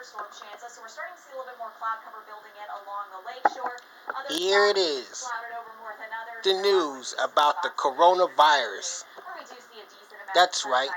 thunderstorm chances. So we're starting to see a little bit more cloud cover building in along the lakeshore. Here it is. The news about the coronavirus. That's right.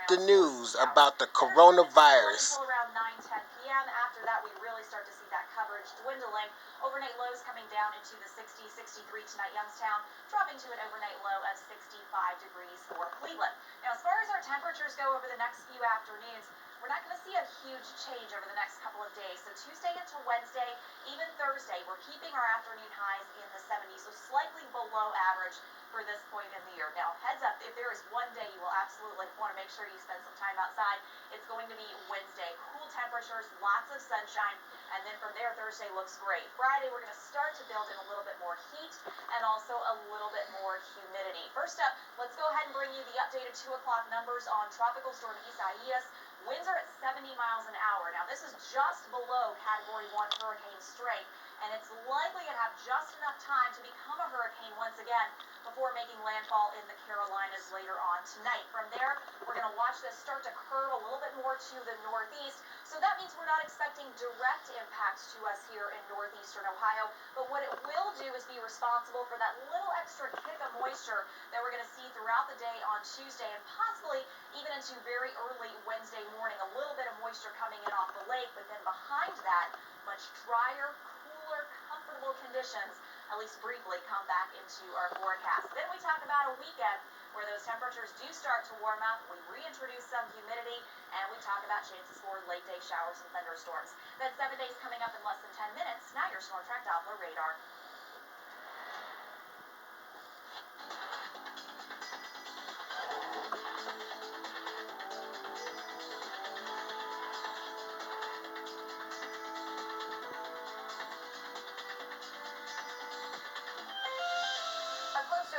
The news about the coronavirus. Around 9-10 p.m. After that, we really start to see that coverage dwindling. Overnight lows coming down into the 60s, 63 tonight, Youngstown, dropping to an overnight low of 65 degrees for Cleveland. Now, as far as our temperatures go over the next few afternoons, we're not going to see a huge change over the next couple of days. So Tuesday into Wednesday, even Thursday, we're keeping our afternoon highs in the 70s, so slightly below average for this point in the year. Now, heads up, if there is one day you will absolutely want to make sure you spend some time outside, it's going to be Wednesday. Cool temperatures, lots of sunshine, and then from there, Thursday looks great. Friday, we're going to start to build in a little bit more heat and also a little bit more humidity. First up, let's go ahead and bring you the updated 2 o'clock numbers on Tropical Storm Isaias. Winds are at 70 miles an hour. Now, this is just below Category 1 hurricane strength, and it's likely to have just enough time to become a hurricane once again before making landfall in the Carolinas later on tonight. From there, we're going to watch this start to curve a little bit more to the northeast. So that means we're not expecting direct impacts to us here in northeastern Ohio, but what it will do is be responsible for that little extra kick of moisture that we're going to see throughout the day on Tuesday and possibly even into very early Wednesday morning. A little bit of moisture coming in off the lake, but then behind that, much drier, cooler, comfortable conditions, at least briefly, come back into our forecast. Then we talk about a weekend where those temperatures do start to warm up. We reintroduce some humidity, and we talk about chances for late day showers and thunderstorms. That 7 days coming up in less than 10 minutes. Now your Storm Track Doppler radar.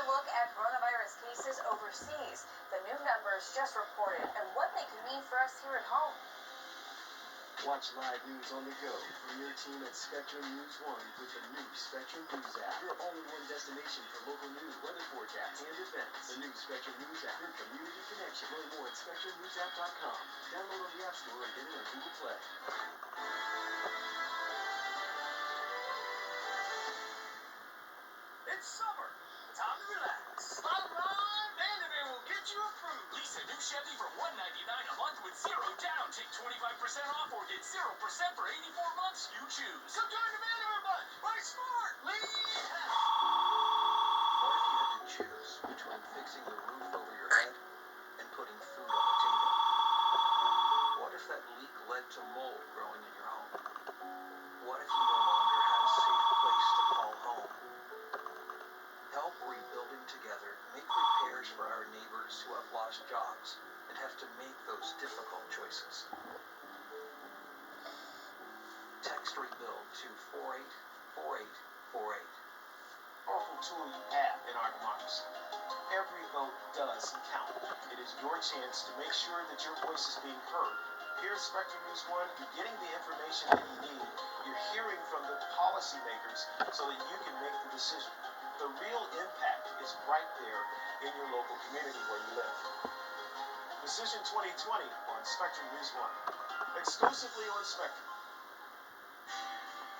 Look at coronavirus cases overseas. The new numbers just reported and what they could mean for us here at home. Watch live news on the go from your team at Spectrum News 1 with the new Spectrum News app. Your all-in-one destination for local news, weather forecasts, and events. The new Spectrum News app, your community connection. Learn more at SpectrumNewsApp.com. Download on the App Store and get it on Google Play. It's summer. Time to relax. Bottom line, Vandermeer will get you approved. Lease a new Chevy for $199 a month with 0 down. Take 25% off or get 0% for 84 months. You choose. So join the Vandermeer bunch. Play smart. Leave. What if you had to choose between fixing the roof over your head and putting food on the table? What if that leak led to mold growing in your home? What if you no longer had a safe place to call home? Help Rebuilding Together make repairs for our neighbors who have lost jobs and have to make those difficult choices. Text REBUILD to 484848. Powerful tool you have in our democracy. Every vote does count. It is your chance to make sure that your voice is being heard. Here at Spectrum News 1, you're getting the information that you need. You're hearing from the policymakers so that you can make the decision. The real impact is right there in your local community where you live. Decision 2020 on Spectrum News 1. Exclusively on Spectrum.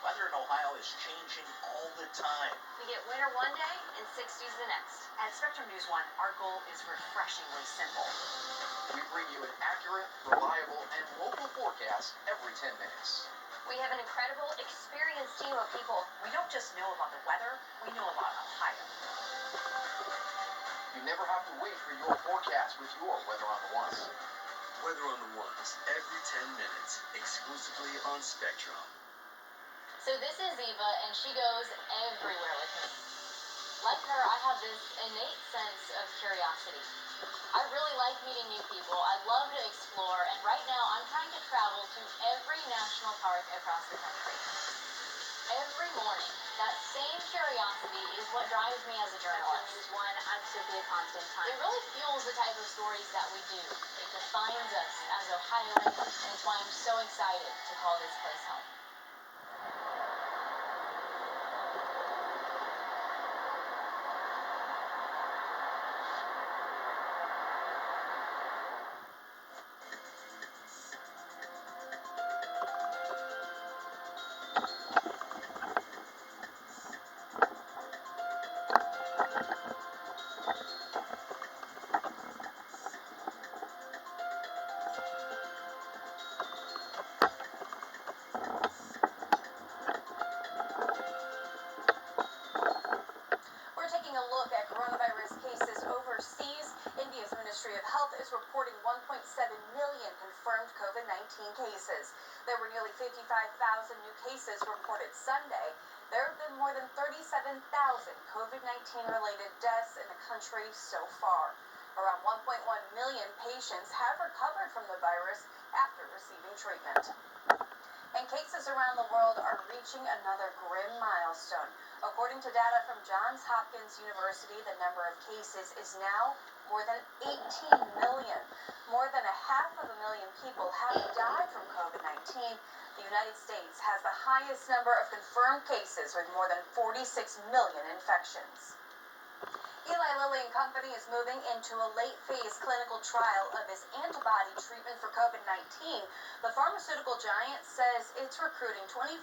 Weather in Ohio is changing all the time. We get winter one day and 60s the next. At Spectrum News 1, our goal is refreshingly simple. We bring you an accurate, reliable, and local forecast every 10 minutes. We have an incredible, experienced team of people. We don't just know about the weather, we know about Ohio. You never have to wait for your forecast with your Weather on the Ones. Weather on the Ones every 10 minutes, exclusively on Spectrum. So this is Eva, and she goes everywhere with me. Like her, I have this innate sense of curiosity. I really like meeting new people. I love to explore, and right now I'm trying to travel to every national park across the country. Every morning, that same curiosity is what drives me as a journalist. I'm Cynthia Constantine. It really fuels the type of stories that we do. It defines us as Ohioans, and it's why I'm so excited to call this place home. cases. There were nearly 55,000 new cases reported Sunday. There have been more than 37,000 COVID-19 related deaths in the country so far. Around 1.1 million patients have recovered from the virus after receiving treatment. And cases around the world are reaching another grim milestone. According to data from Johns Hopkins University, the number of cases is now more than 18 million. More than 500,000 people have died from COVID-19. The United States has the highest number of confirmed cases with more than 46 million infections. Eli Lilly and Company is moving into a late-phase clinical trial of its antibody treatment for COVID-19. The pharmaceutical giant says it's recruiting 2,400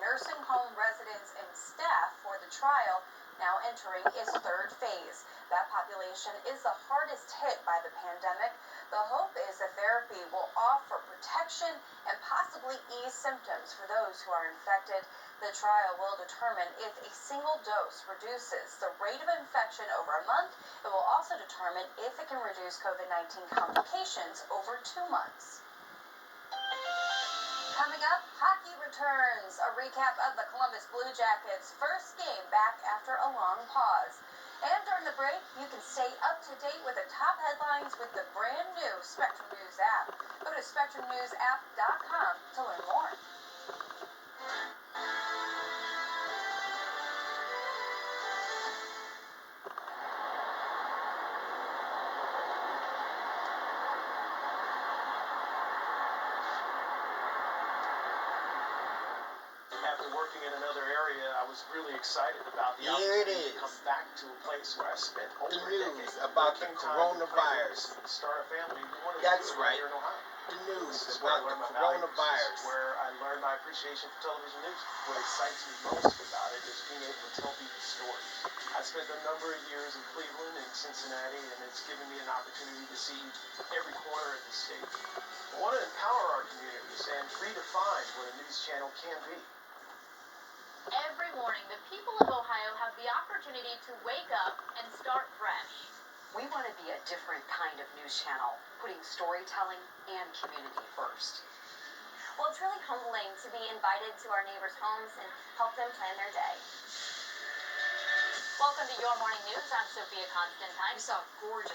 nursing home residents and staff for the trial, now entering its third phase. That population is the hardest hit by the pandemic. The hope is the therapy will offer protection and possibly ease symptoms for those who are infected. The trial will determine if a single dose reduces the rate of infection over a month. It will also determine if it can reduce COVID-19 complications over 2 months. Coming up, hockey returns. A recap of the Columbus Blue Jackets' first game back after a long pause. And during the break, you can stay up to date with the top headlines with the brand new Spectrum News app. Go to SpectrumNewsApp.com to learn more. After working in another area, I was really excited about the Here it opportunity to is. come back to a place where I spent over The a news decade. about When it the came time to pay coronavirus. bills and start a family. We wanted That's to do it right. here in Ohio. The This news is where I about the learned my values. This coronavirus. is where I learned my appreciation for television news. What excites me most about it is being able to tell people's stories. I spent a number of years in Cleveland and Cincinnati, and it's given me an opportunity to see every corner of the state. I want to empower our communities and redefine what a news channel can be. Every morning, the people of Ohio have the opportunity to wake up and start fresh. We want to be a different kind of news channel, putting storytelling and community first. Well, it's really humbling to be invited to our neighbors' homes and help them plan their day. Welcome to Your Morning News. I'm Sophia Constantine. We saw gorgeous